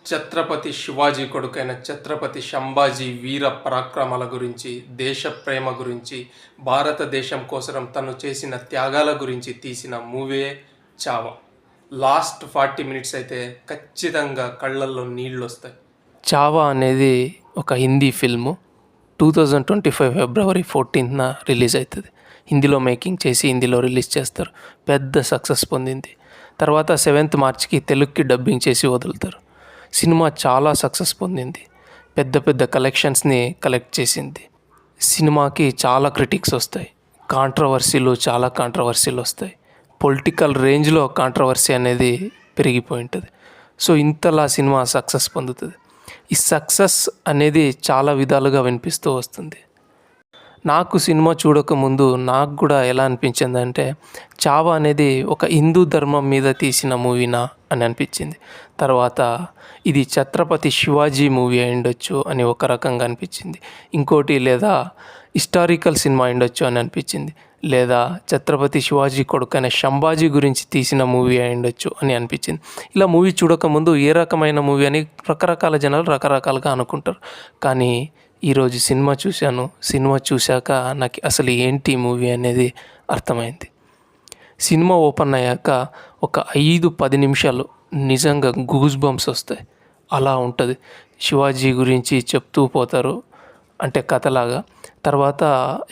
ఛత్రపతి శివాజీ కొడుకైన ఛత్రపతి సంభాజీ వీర పరాక్రమాల గురించి, దేశ ప్రేమ గురించి, భారతదేశం కోసం తను చేసిన త్యాగాల గురించి తీసిన మూవీయే చావా. లాస్ట్ 40 మినిట్స్ అయితే ఖచ్చితంగా కళ్ళల్లో నీళ్ళు వస్తాయి. చావా అనేది ఒక హిందీ ఫిల్ము 2025 ఫిబ్రవరి 14న రిలీజ్ అవుతుంది. హిందీలో మేకింగ్ చేసి హిందీలో రిలీజ్ చేస్తారు. పెద్ద సక్సెస్ పొందింది. తర్వాత 7th మార్చికి తెలుగుకి డబ్బింగ్ చేసి వదులుతారు. సినిమా చాలా సక్సెస్ పొందింది. పెద్ద పెద్ద కలెక్షన్స్ని కలెక్ట్ చేసింది. సినిమాకి చాలా క్రిటిక్స్ వస్తాయి. చాలా కాంట్రవర్సీలు వస్తాయి. పొలిటికల్ రేంజ్లో కాంట్రవర్సీ అనేది పెరిగిపోయి ఉంటుంది. సో ఇంతలా సినిమా సక్సెస్ పొందుతుంది. ఈ సక్సెస్ అనేది చాలా విధాలుగా వినిపిస్తూ వస్తుంది. నాకు సినిమా చూడకముందు నాకు కూడా ఎలా అనిపించిందంటే, చావా అనేది ఒక హిందూ ధర్మం మీద తీసిన మూవీనా అని అనిపించింది. తర్వాత ఇది ఛత్రపతి శివాజీ మూవీ అయిండొచ్చు అని ఒక రకంగా అనిపించింది. ఇంకోటి లేదా హిస్టారికల్ సినిమా అయిండొచ్చు అని అనిపించింది. లేదా ఛత్రపతి శివాజీ కొడుకైన సంభాజీ గురించి తీసిన మూవీ అయిండొచ్చు అని అనిపించింది. ఇలా మూవీ చూడకముందు ఏ రకమైన మూవీ అని రకరకాల జనాలు రకరకాలుగా అనుకుంటారు. కానీ ఈరోజు సినిమా చూశాను. సినిమా చూశాక నాకు అసలు ఏంటి మూవీ అనేది అర్థమైంది. సినిమా ఓపెన్ అయ్యాక ఒక 5-10 నిమిషాలు నిజంగా గూస్ బంప్స్ వస్తాయి. అలా ఉంటుంది. శివాజీ గురించి చెప్తూ పోతారు, అంటే కథలాగా. తర్వాత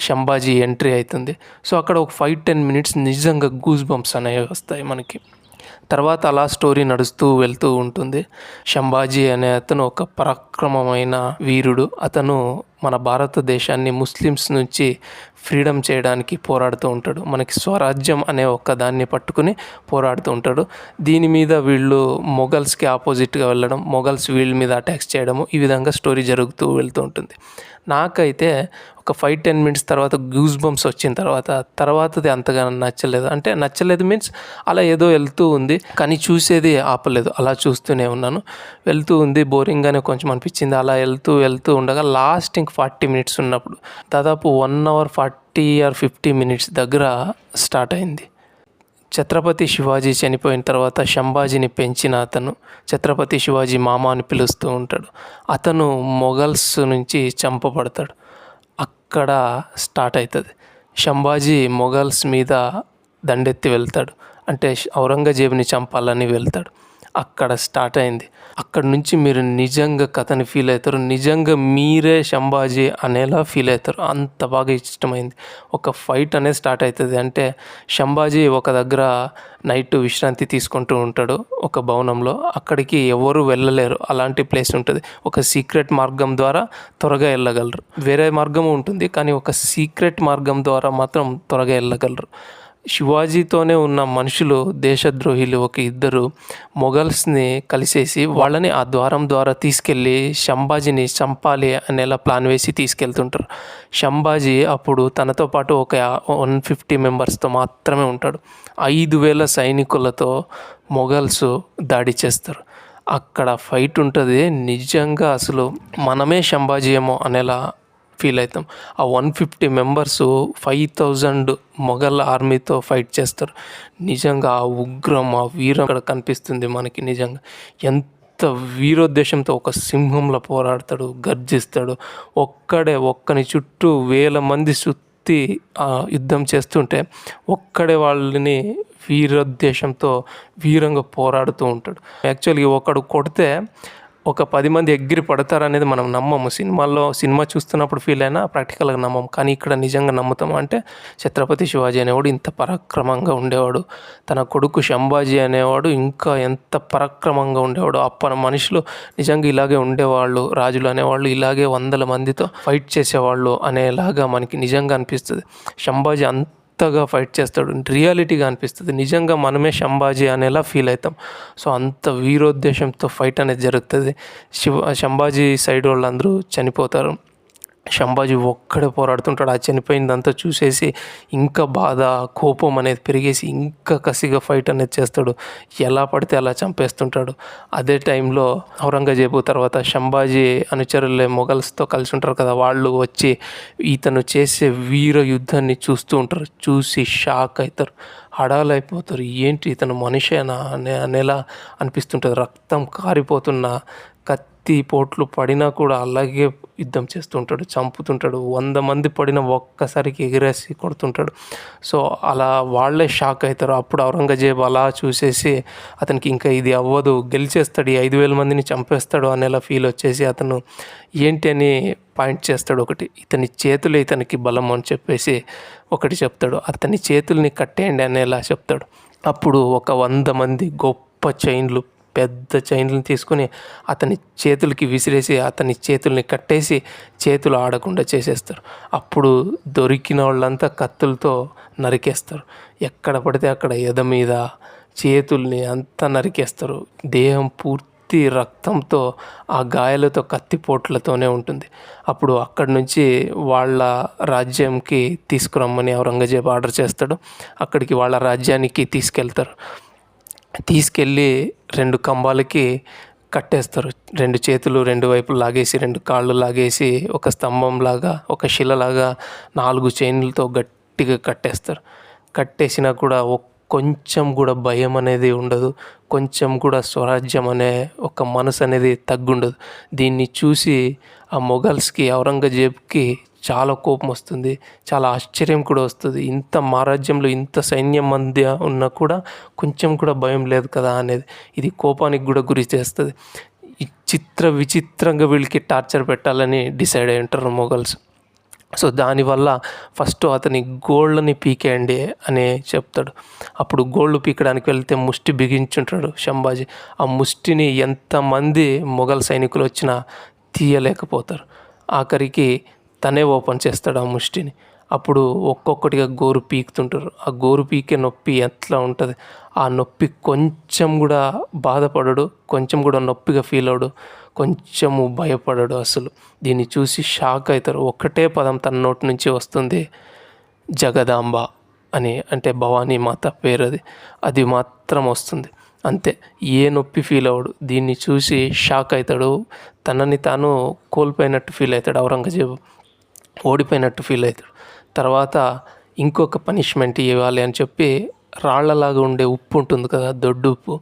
సంభాజీ ఎంట్రీ అవుతుంది. సో అక్కడ ఒక 5-10 మినిట్స్ నిజంగా గూస్ బంప్స్ అనేవి వస్తాయి మనకి. తర్వాత అలా స్టోరీ నడుస్తూ వెళ్తూ ఉంటుంది. సంభాజీ అనే అతను ఒక పరాక్రమమైన వీరుడు. అతను మన భారతదేశాన్ని ముస్లిమ్స్ నుంచి ఫ్రీడమ్ చేయడానికి పోరాడుతూ ఉంటాడు. మనకి స్వరాజ్యం అనే ఒక దాన్ని పట్టుకుని పోరాడుతూ ఉంటాడు. దీని మీద వీళ్ళు మొఘల్స్కి ఆపోజిట్గా వెళ్ళడం, మొఘల్స్ వీళ్ళ మీద అటాక్స్ చేయడము, ఈ విధంగా స్టోరీ జరుగుతూ వెళ్తూ ఉంటుంది. నాకైతే ఒక 5-10 మినిట్స్ తర్వాత గూస్ బంప్స్ వచ్చిన తర్వాతది అంతగా నచ్చలేదు. అంటే నచ్చలేదు మీన్స్ అలా ఏదో వెళ్తూ ఉంది, కానీ చూసేది ఆపలేదు. అలా చూస్తూనే ఉన్నాను. వెళ్తూ ఉంది, బోరింగ్గానే కొంచెం అనిపించింది. అలా వెళ్తూ ఉండగా లాస్ట్ 40 మినిట్స్ ఉన్నప్పుడు దాదాపు 1 hour 40 or 50 మినిట్స్ దగ్గర స్టార్ట్ అయింది. ఛత్రపతి శివాజీ చనిపోయిన తర్వాత సంభాజీని పెంచిన అతను ఛత్రపతి శివాజీ మామ అని పిలుస్తూ ఉంటాడు. అతను మొఘల్స్ నుంచి చంపబడతాడు. అక్కడ స్టార్ట్ అవుతుంది. సంభాజీ మొఘల్స్ మీద దండెత్తి వెళ్తాడు. అంటే ఔరంగజేబుని చంపాలని వెళ్తాడు. అక్కడ స్టార్ట్ అయింది. అక్కడ నుంచి మీరు నిజంగా కథని ఫీల్ అవుతారు. నిజంగా మీరే సంభాజీ అనేలా ఫీల్ అవుతారు. అంత బాగా ఇష్టమైంది. ఒక ఫైట్ అనేది స్టార్ట్ అవుతుంది. అంటే సంభాజీ ఒక దగ్గర నైట్ విశ్రాంతి తీసుకుంటూ ఉంటాడు ఒక భవనంలో. అక్కడికి ఎవరు వెళ్ళలేరు, అలాంటి ప్లేస్ ఉంటుంది. ఒక సీక్రెట్ మార్గం ద్వారా త్వరగా వెళ్ళగలరు. వేరే మార్గం ఉంటుంది, కానీ ఒక సీక్రెట్ మార్గం ద్వారా మాత్రం త్వరగా వెళ్ళగలరు. శివాజీతోనే ఉన్న మనుషులు దేశద్రోహిలు ఒక 2 మొఘల్స్ని కలిసేసి వాళ్ళని ఆ ద్వారం ద్వారా తీసుకెళ్ళి సంభాజీని చంపాలి అనేలా ప్లాన్ వేసి తీసుకెళ్తుంటారు. సంభాజీ అప్పుడు తనతో పాటు ఒక 150 మెంబర్స్తో మాత్రమే ఉంటాడు. 5,000 సైనికులతో మొఘల్స్ దాడి చేస్తారు. అక్కడ ఫైట్ ఉంటుంది. నిజంగా అసలు మనమే సంభాజీ ఏమో అనేలా ఫీల్ అవుతాం. ఆ 150 మెంబర్స్ 5,000 మొఘల్ ఆర్మీతో ఫైట్ చేస్తారు. నిజంగా ఆ ఉగ్రం, ఆ వీరం అక్కడ కనిపిస్తుంది మనకి. నిజంగా ఎంత వీరోద్దేశంతో ఒక సింహంలో పోరాడతాడు, గర్జిస్తాడు. ఒక్కని చుట్టూ 1000 మంది సుత్తి యుద్ధం చేస్తుంటే ఒక్కడే వాళ్ళని వీరోద్దేశంతో వీరంగా పోరాడుతూ ఉంటాడు. యాక్చువల్గా ఒకడు కొడితే ఒక 10 మంది ఎగిరి పడతారనేది మనం నమ్మము. సినిమా చూస్తున్నప్పుడు ఫీల్ అయినా ప్రాక్టికల్గా నమ్మము. కానీ ఇక్కడ నిజంగా నమ్ముతాము. అంటే ఛత్రపతి శివాజీ అనేవాడు ఇంత పరాక్రమంగా ఉండేవాడు. తన కొడుకు సంభాజీ అనేవాడు ఇంకా ఎంత పరాక్రమంగా ఉండేవాడు. అప్పటి మనుషులు నిజంగా ఇలాగే ఉండేవాళ్ళు. రాజులు అనేవాళ్ళు ఇలాగే 100 మందితో ఫైట్ చేసేవాళ్ళు అనేలాగా మనకి నిజంగా అనిపిస్తుంది. సంభాజీ అంతగా ఫైట్ చేస్తాడు, రియాలిటీగా అనిపిస్తుంది. నిజంగా మనమే సంభాజీ అనేలా ఫీల్ అవుతాం. సో అంత వీరోద్దేశంతో ఫైట్ అనేది జరుగుతుంది. సంభాజీ సైడ్ వాళ్ళందరూ చనిపోతారు. సంభాజీ ఒక్కడే పోరాడుతుంటాడు. ఆ చనిపోయిందంతా చూసేసి ఇంకా బాధ, కోపం అనేది పెరిగేసి ఇంకా కసిగా ఫైట్ అనేది చేస్తాడు. ఎలా పడితే అలా చంపేస్తుంటాడు. అదే టైంలో ఔరంగజేబు తర్వాత సంభాజీ అనుచరులే మొఘల్స్తో కలిసి ఉంటారు కదా, వాళ్ళు వచ్చి ఇతను చేసే వీర యుద్ధాన్ని చూస్తూ ఉంటారు. చూసి షాక్ అవుతారు, హడాలైపోతారు. ఏంటి ఇతను మనిషేనా అనేలా అనిపిస్తుంటుంది. రక్తం కారిపోతున్న కత్తి పోట్లు పడినా కూడా అలాగే యుద్ధం చేస్తుంటాడు, చంపుతుంటాడు. 100 మంది పడిన ఒక్కసారికి ఎగిరేసి కొడుతుంటాడు. సో అలా వాళ్ళే షాక్ అవుతారు. అప్పుడు ఔరంగజేబు అలా చూసేసి అతనికి ఇంకా ఇది అవ్వదు, గెలిచేస్తాడు, ఈ 5,000 మందిని చంపేస్తాడు అనేలా ఫీల్ వచ్చేసి అతను ఏంటి అని పాయింట్ చేస్తాడు. ఒకటి, ఇతని చేతులు ఇతనికి బలం అని చెప్పేసి ఒకటి చెప్తాడు. అతని చేతుల్ని కట్టేయండి అనేలా చెప్తాడు. అప్పుడు ఒక 100 మంది గొప్ప చైన్లు, పెద్ద చైన్లను తీసుకుని అతని చేతులకి విసిరేసి అతని చేతుల్ని కట్టేసి చేతులు ఆడకుండా చేసేస్తారు. అప్పుడు దొరికిన వాళ్ళంతా కత్తులతో నరికేస్తారు. ఎక్కడ పడితే అక్కడ ఎద మీద చేతుల్ని అంతా నరికేస్తారు. దేహం పూర్తి రక్తంతో, ఆ గాయాలతో, కత్తిపోట్లతోనే ఉంటుంది. అప్పుడు అక్కడి నుంచి వాళ్ళ రాజ్యంకి తీసుకురమ్మని ఔరంగజేబు ఆర్డర్ చేస్తాడు. అక్కడికి వాళ్ళ రాజ్యానికి తీసుకెళ్ళి 2 కంబాలకి కట్టేస్తారు. 2 చేతులు 2 వైపులు లాగేసి, 2 కాళ్ళు లాగేసి, ఒక స్తంభంలాగా, ఒక శిలలాగా 4 చైన్లతో గట్టిగా కట్టేస్తారు. కట్టేసినా కూడా కొంచెం కూడా భయం అనేది ఉండదు. కొంచెం కూడా స్వరాజ్యం అనే ఒక మనసు అనేది తగ్గుండదు. దీన్ని చూసి ఆ మొఘల్స్కి, ఔరంగజేబ్కి చాలా కోపం వస్తుంది. చాలా ఆశ్చర్యం కూడా వస్తుంది. ఇంత మా రాజ్యంలో ఇంత సైన్యం మధ్య ఉన్నా కూడా కొంచెం కూడా భయం లేదు కదా అనేది. ఇది కోపానికి కూడా గురి చేస్తుంది. ఈ విచిత్రంగా వీళ్ళకి టార్చర్ పెట్టాలని డిసైడ్ అయి ఉంటారు మొఘల్స్. సో దానివల్ల ఫస్ట్ అతని గోళ్ళని పీకేయండి అని చెప్తాడు. అప్పుడు గోళ్ళు పీకడానికి వెళ్తే ముష్టి బిగించుంటాడు సంభాజీ. ఆ ముష్టిని ఎంతమంది మొఘల్ సైనికులు వచ్చినా తీయలేకపోతారు. ఆఖరికి తనే ఓపెన్ చేస్తాడు ఆ ముష్టిని. అప్పుడు ఒక్కొక్కటిగా గోరు పీకుతుంటారు. ఆ గోరు పీకే నొప్పి ఎట్లా ఉంటుంది, ఆ నొప్పి కొంచెం కూడా బాధపడడు, కొంచెం కూడా నొప్పిగా ఫీల్ అవడు, కొంచెము భయపడడు అసలు. దీన్ని చూసి షాక్ అవుతారు. ఒక్కటే పదం తన నోటి నుంచి వస్తుంది, జగదాంబ అని, అంటే భవానీ మాత పేరు అది మాత్రం వస్తుంది. అంతే, ఏ నొప్పి ఫీల్ అవ్వడు. దీన్ని చూసి షాక్ అవుతాడు. తనని తాను కోల్పోయినట్టు ఫీల్ అవుతాడు. ఔరంగజేబు ఓడిపోయినట్టు ఫీల్ అవుతాడు. తర్వాత ఇంకొక పనిష్మెంట్ ఇవ్వాలి అని చెప్పి రాళ్లలాగా ఉండే ఉప్పు ఉంటుంది కదా, దొడ్డు ఉప్పు,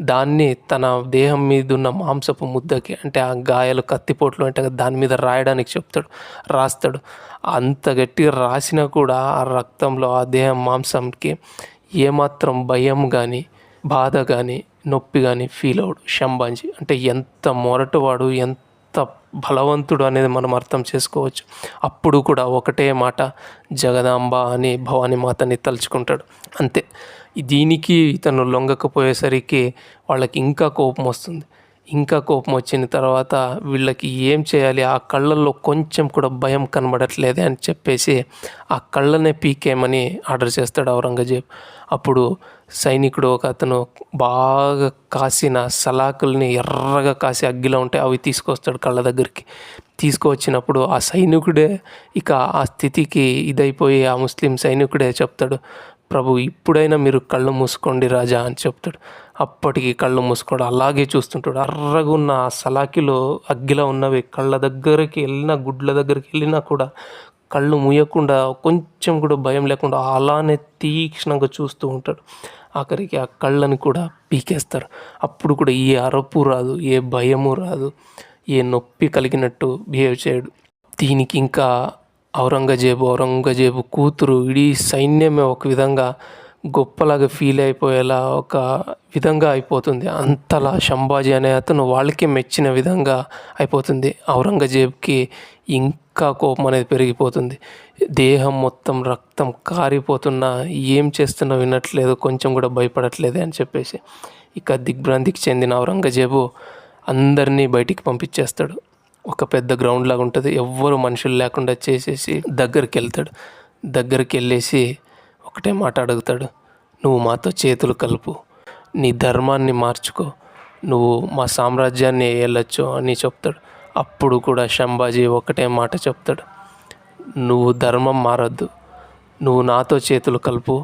దాన్ని తన దేహం మీద ఉన్న మాంసపు ముద్దకి, అంటే ఆ గాయాలు, కత్తిపోట్లు అంటే దాని మీద రాయడానికి రాస్తాడు. అంత గట్టిగా రాసినా కూడా ఆ రక్తంలో, ఆ దేహం మాంసంకి ఏమాత్రం భయం కానీ, బాధ కానీ, నొప్పి కానీ ఫీల్ అవడు సంభాజీ. అంటే ఎంత మొరటువాడు, ఎంత బలవంతుడు అనేది మనం అర్థం చేసుకోవచ్చు. అప్పుడు కూడా ఒకటే మాట, జగదాంబ అని భవానీ మాతని తలుచుకుంటాడు. అంతే. దీనికి ఇతను లొంగకపోయేసరికి వాళ్ళకి ఇంకా కోపం వస్తుంది. ఇంకా కోపం వచ్చిన తర్వాత వీళ్ళకి ఏం చేయాలి, ఆ కళ్ళల్లో కొంచెం కూడా భయం కనబడట్లేదే అని చెప్పేసి ఆ కళ్ళనే పీకేయమని ఆర్డర్ చేస్తాడు ఔరంగజేబ్. అప్పుడు సైనికుడు ఒక అతను బాగా కాసిన సలాకుల్ని, ఎర్రగా కాసి అగ్గిలో ఉంటాయి, అవి తీసుకొస్తాడు కళ్ళ దగ్గరికి. తీసుకువచ్చినప్పుడు ఆ సైనికుడే ఇక ఆ స్థితికి ఇదైపోయి ఆ ముస్లిం సైనికుడే చెప్తాడు, ప్రభు ఇప్పుడైనా మీరు కళ్ళు మూసుకోండి రాజా అని చెప్తాడు. అప్పటికి కళ్ళు మూసుకోడు, అలాగే చూస్తుంటాడు. అర్రగా ఉన్న ఆ సలాకిలో, అగ్గిలో ఉన్నవి కళ్ళ దగ్గరికి వెళ్ళినా, గుడ్ల దగ్గరికి వెళ్ళినా కూడా కళ్ళు మూయకుండా, కొంచెం కూడా భయం లేకుండా అలానే తీక్షణంగా చూస్తూ ఉంటాడు. ఆఖరికి ఆ కళ్ళని కూడా పీకేస్తారు. అప్పుడు కూడా ఏ అరపు రాదు, ఏ భయము రాదు, ఏ నొప్పి కలిగినట్టు బిహేవ్ చేయడు. దీనికి ఇంకా ఔరంగజేబు కూతురు, ఇడీ సైన్యమే ఒక విధంగా గొప్పలాగా ఫీల్ అయిపోయేలా ఒక విధంగా అయిపోతుంది. అంతలా సంభాజీ అనే అతను వాళ్ళకి మెచ్చిన విధంగా అయిపోతుంది. ఔరంగజేబ్కి ఇంకా కోపం అనేది పెరిగిపోతుంది. దేహం మొత్తం రక్తం కారిపోతున్నా ఏం చేస్తున్నా వినట్లేదు, కొంచెం కూడా భయపడట్లేదు అని చెప్పేసి ఇక దిగ్భ్రాంతికి చెందిన ఔరంగజేబు అందరినీ బయటికి పంపించేస్తాడు. ఒక పెద్ద గ్రౌండ్ లాగా ఉంటుంది, ఎవ్వరు మనుషులు లేకుండా చేసేసి దగ్గరికి వెళ్ళేసి ఒకటే మాట అడుగుతాడు, నువ్వు మాతో చేతులు కలుపు, నీ ధర్మాన్ని మార్చుకో, నువ్వు మా సామ్రాజ్యాన్ని వెళ్ళొచ్చు అని చెప్తాడు. అప్పుడు కూడా సంభాజీ ఒకటే మాట చెప్తాడు, నువ్వు ధర్మం మారొద్దు, నువ్వు నాతో చేతులు కలుపు,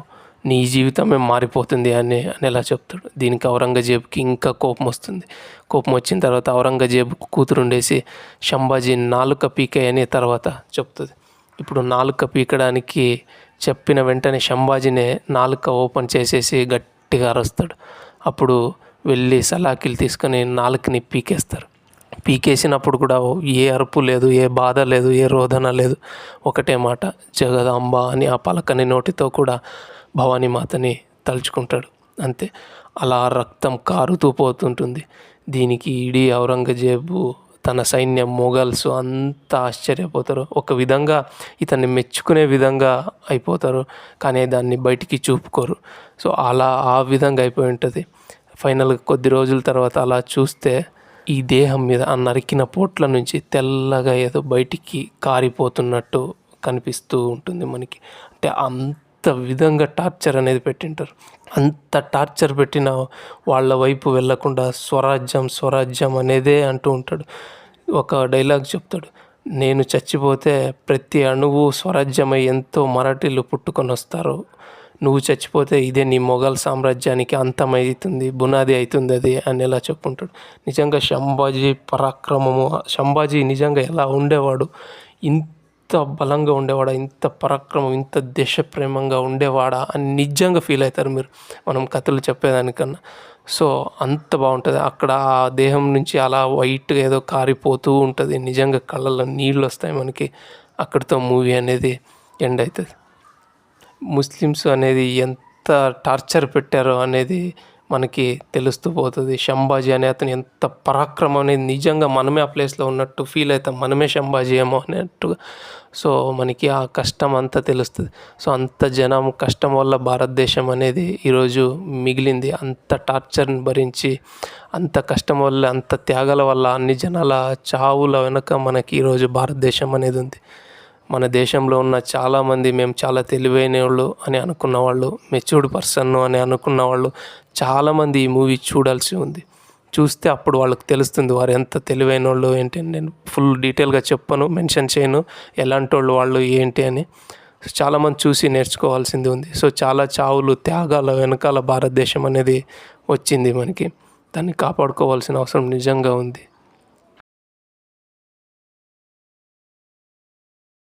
నీ జీవితమే మారిపోతుంది అనేలా చెప్తాడు. దీనికి ఔరంగజేబుకి ఇంకా కోపం వస్తుంది. కోపం వచ్చిన తర్వాత ఔరంగజేబు కూతురుండేసి సంభాజీ నాలుక పీకే అనే తర్వాత చెప్తుంది. ఇప్పుడు నాలుక పీకడానికి చెప్పిన వెంటనే సంభాజీనే నాలుక ఓపెన్ చేసేసి గట్టిగా అరుస్తాడు. అప్పుడు వెళ్ళి సలాకిలు తీసుకొని నాలుకని పీకేస్తారు. పీకేసినప్పుడు కూడా ఏ అరుపు లేదు, ఏ బాధ లేదు, ఏ రోదన లేదు. ఒకటే మాట జగదాంబ అని ఆ పలకని నోటితో కూడా భవానీమాతని తలుచుకుంటాడు. అంతే, అలా రక్తం కారుతూ పోతుంటుంది. దీనికి ఇడీ ఔరంగజేబు, తన సైన్యం, మొఘల్స్ అంతా ఆశ్చర్యపోతారు. ఒక విధంగా ఇతన్ని మెచ్చుకునే విధంగా అయిపోతారు, కానీ దాన్ని బయటికి చూపుకోరు. సో అలా ఆ విధంగా అయిపోయి ఉంటుంది. ఫైనల్గా కొద్ది రోజుల తర్వాత అలా చూస్తే ఈ దేహం మీద ఆ నరికిన పోట్ల నుంచి తెల్లగా ఏదో బయటికి కారిపోతున్నట్టు కనిపిస్తూ ఉంటుంది మనకి. అంటే అంత విధంగా టార్చర్ అనేది పెట్టింటారు. అంత టార్చర్ పెట్టిన వాళ్ళ వైపు వెళ్ళకుండా స్వరాజ్యం స్వరాజ్యం అనేదే అంటూ ఉంటాడు. ఒక డైలాగ్ చెప్తాడు, నేను చచ్చిపోతే ప్రతి అణువు స్వరాజ్యమై ఎంతో మరాఠీలు పుట్టుకొని వస్తారు, నువ్వు చచ్చిపోతే ఇదే నీ మొఘల్ సామ్రాజ్యానికి అంతమవుతుంది, బునాది అవుతుంది అది అనేలా చెప్పుంటాడు. నిజంగా సంభాజీ పరాక్రమము, సంభాజీ నిజంగా ఎలా ఉండేవాడు, ఇంత బలంగా ఉండేవాడా, ఇంత పరాక్రమం, ఇంత దేశప్రేమంగా ఉండేవాడా అని నిజంగా ఫీల్ అవుతారు మీరు, మనం కథలు చెప్పేదానికన్నా. సో అంత బాగుంటుంది. అక్కడ ఆ దేహం నుంచి అలా వైట్గా ఏదో కారిపోతూ ఉంటుంది, నిజంగా కళ్ళల్లో నీళ్ళు వస్తాయి మనకి. అక్కడితో మూవీ అనేది ఎండ్ అవుతుంది. ముస్లిమ్స్ అనేది ఎంత టార్చర్ పెట్టారో అనేది మనకి తెలుస్తూ పోతుంది. సంభాజీ అనే అతను ఎంత పరాక్రమం అనేది నిజంగా మనమే ఆ ప్లేస్లో ఉన్నట్టు ఫీల్ అవుతాం, మనమే సంభాజీ ఏమో అన్నట్టుగా. సో మనకి ఆ కష్టం అంతా తెలుస్తుంది. సో అంత జనం కష్టం వల్ల భారతదేశం అనేది ఈరోజు మిగిలింది. అంత టార్చర్ని భరించి, అంత కష్టం వల్ల, అంత త్యాగాల వల్ల, అన్ని జనాల చావుల వెనుక మనకి ఈరోజు భారతదేశం అనేది ఉంది. మన దేశంలో ఉన్న చాలామంది మేము చాలా తెలివైన వాళ్ళు అని అనుకున్న వాళ్ళు, మెచ్యూర్డ్ పర్సన్ అని అనుకున్న వాళ్ళు చాలామంది ఈ మూవీ చూడాల్సి ఉంది. చూస్తే అప్పుడు వాళ్ళకి తెలుస్తుంది వారు ఎంత తెలివైన వాళ్ళు ఏంటి అని. నేను ఫుల్ డీటెయిల్గా చెప్పను, మెన్షన్ చేయను ఎలాంటి వాళ్ళు ఏంటి అని. చాలామంది చూసి నేర్చుకోవాల్సింది ఉంది. సో చాలా చావులు, త్యాగాల వెనకాల భారతదేశం అనేది వచ్చింది మనకి. దాన్ని కాపాడుకోవాల్సిన అవసరం నిజంగా ఉంది.